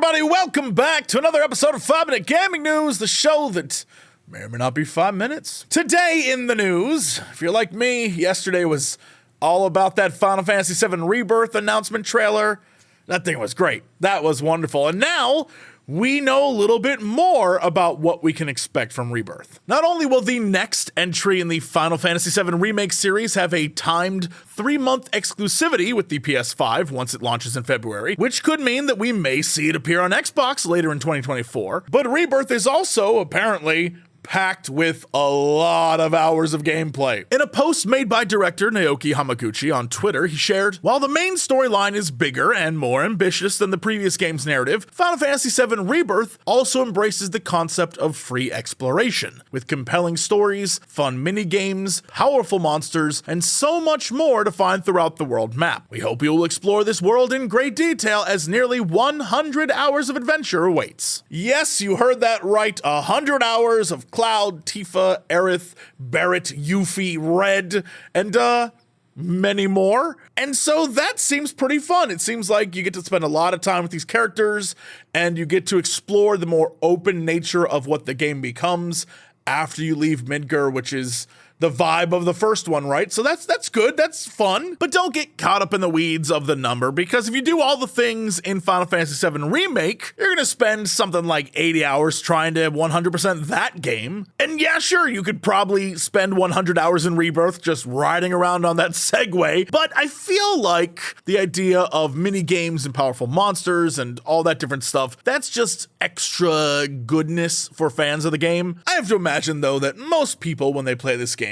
everybody, welcome back to another episode of 5 Minute Gaming News, the show that may or may not be 5 minutes. Today in the news, if you're like me, yesterday was all about that Final Fantasy VII Rebirth announcement trailer. That thing was great. That was wonderful. And now we know a little bit more about what we can expect from Rebirth. Not only will the next entry in the Final Fantasy VII Remake series have a timed 3-month exclusivity with the PS5 once it launches in February, which could mean that we may see it appear on Xbox later in 2024, but Rebirth is also apparently packed with a lot of hours of gameplay. In a post made by director Naoki Hamaguchi on Twitter, he shared, "While the main storyline is bigger and more ambitious than the previous game's narrative, Final Fantasy VII Rebirth also embraces the concept of free exploration, with compelling stories, fun mini-games, powerful monsters, and so much more to find throughout the world map. We hope you will explore this world in great detail as nearly 100 hours of adventure awaits." Yes, you heard that right, 100 hours of Cloud, Tifa, Aerith, Barret, Yuffie, Red, and many more. And so that seems pretty fun. It seems like you get to spend a lot of time with these characters, and you get to explore the more open nature of what the game becomes after you leave Midgar, which is the vibe of the first one, right? So that's good, that's fun, but don't get caught up in the weeds of the number, because if you do all the things in Final Fantasy VII Remake, you're gonna spend something like 80 hours trying to 100% that game. And yeah, sure, you could probably spend 100 hours in Rebirth just riding around on that Segway, but I feel like the idea of mini games and powerful monsters and all that different stuff, that's just extra goodness for fans of the game. I have to imagine, though, that most people, when they play this game,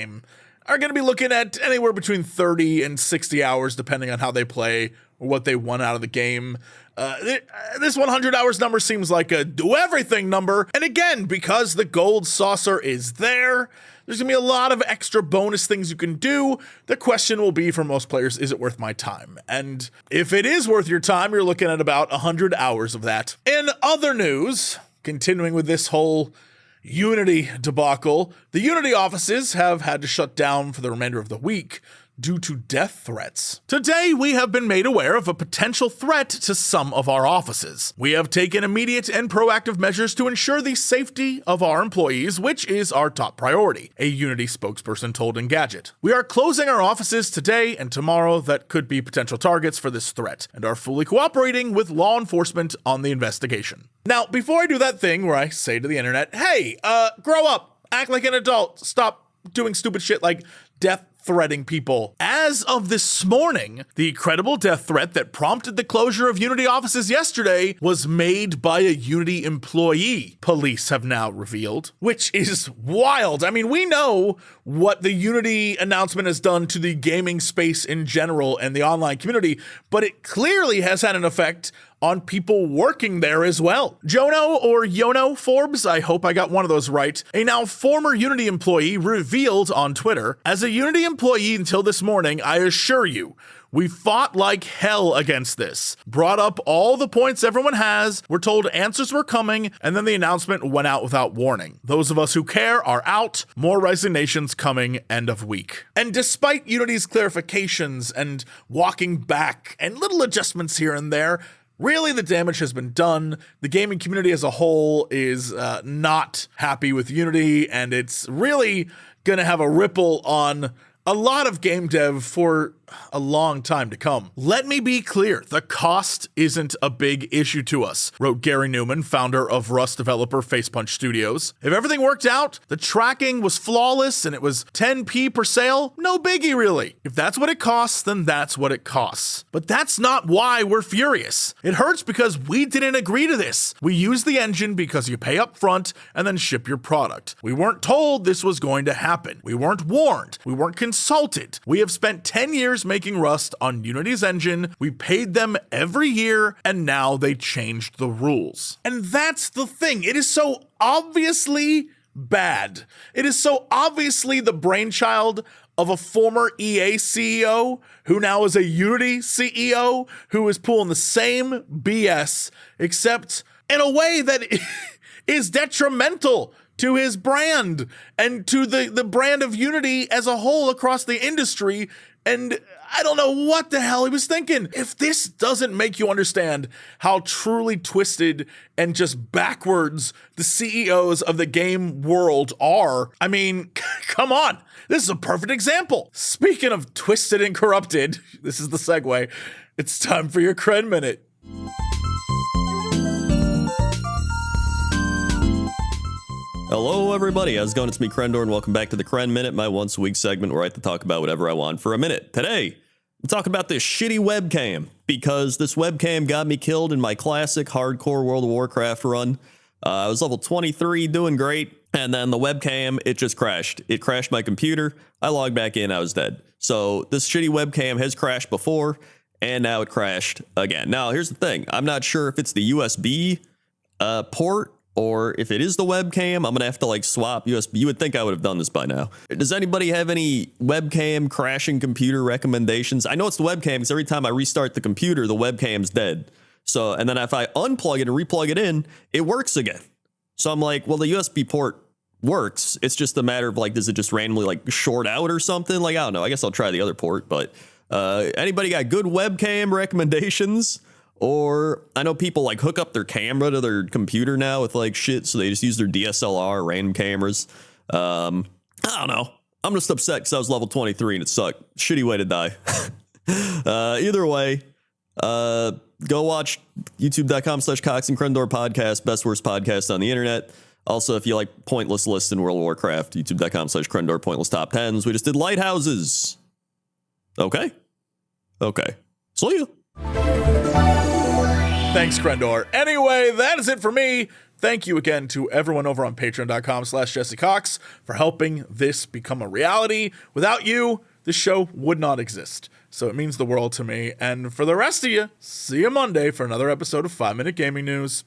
are going to be looking at anywhere between 30 and 60 hours, depending on how they play or what they want out of the game. This 100 hours number seems like a do-everything number, and again, because the gold saucer is there, there's going to be a lot of extra bonus things you can do. The question will be for most players, is it worth my time? And if it is worth your time, you're looking at about 100 hours of that. In other news, continuing with this whole Unity debacle, the Unity offices have had to shut down for the remainder of the week due to death threats. Today, we have been made aware of a potential threat to some of our offices. We have taken immediate and proactive measures to ensure the safety of our employees, which is our top priority, a Unity spokesperson told Engadget. We are closing our offices today and tomorrow that could be potential targets for this threat, and are fully cooperating with law enforcement on the investigation. Now, before I do that thing where I say to the internet, hey, grow up, act like an adult, stop doing stupid shit like death threatening people. As of this morning, the credible death threat that prompted the closure of Unity offices yesterday was made by a Unity employee, police have now revealed, which is wild. I mean, we know what the Unity announcement has done to the gaming space in general and the online community, but it clearly has had an effect on people working there as well. Yono Forbes, I hope I got one of those right, a now former Unity employee, revealed on Twitter, "As a Unity employee until this morning, I assure you, we fought like hell against this. Brought up all the points everyone has, were told answers were coming, and then the announcement went out without warning. Those of us who care are out, more resignations coming end of week." And despite Unity's clarifications and walking back and little adjustments here and there, really, the damage has been done. The gaming community as a whole is not happy with Unity, and it's really going to have a ripple on a lot of game dev for a long time to come. "Let me be clear, the cost isn't a big issue to us," wrote Gary Newman, founder of Rust developer Facepunch Studios. "If everything worked out, the tracking was flawless, and it was 10p per sale, no biggie really. If that's what it costs, then that's what it costs. But that's not why we're furious. It hurts because we didn't agree to this. We use the engine because you pay up front and then ship your product. We weren't told this was going to happen. We weren't warned. We weren't consulted. We have spent 10 years making Rust on Unity's engine. We paid them every year, and now they changed the rules." And that's the thing. It is so obviously bad. It is so obviously the brainchild of a former EA CEO who now is a Unity CEO who is pulling the same BS, except in a way that is detrimental to his brand and to the brand of Unity as a whole across the industry. And I don't know what the hell he was thinking. If this doesn't make you understand how truly twisted and just backwards the CEOs of the game world are, I mean, come on. This is a perfect example. Speaking of twisted and corrupted, this is the segue. It's time for your Cred Minute. Hello everybody, how's it going? It's me, Crendor, and welcome back to the Cred Minute, my once-a-week segment where I like to talk about whatever I want for a minute. Today, I'm talking about this shitty webcam, because this webcam got me killed in my classic hardcore World of Warcraft run. I was level 23, doing great, and then the webcam, it just crashed. It crashed my computer, I logged back in, I was dead. So this shitty webcam has crashed before, and now it crashed again. Now, here's the thing, I'm not sure if it's the USB port, or if it is the webcam, I'm going to have to like swap USB. You would think I would have done this by now. Does anybody have any webcam crashing computer recommendations? I know it's the webcam because every time I restart the computer, the webcam's dead. So, and then if I unplug it and replug it in, it works again. So I'm like, well, the USB port works. It's just a matter of like, does it just randomly like short out or something? Like, I don't know. I guess I'll try the other port, but anybody got good webcam recommendations? Or I know people like hook up their camera to their computer now with like shit, so they just use their DSLR, random cameras. I don't know. I'm just upset because I was level 23 and it sucked. Shitty way to die. Either way, go watch youtube.com/Cox and Crendor podcast, best worst podcast on the internet. Also, if you like pointless lists in World of Warcraft, youtube.com/Crendor pointless top 10s. We just did lighthouses. Okay. See you. Thanks, Crendor. Anyway, that is it for me. Thank you again to everyone over on patreon.com/Jesse Cox for helping this become a reality. Without you, this show would not exist. So it means the world to me. And for the rest of you, see you Monday for another episode of 5 Minute Gaming News.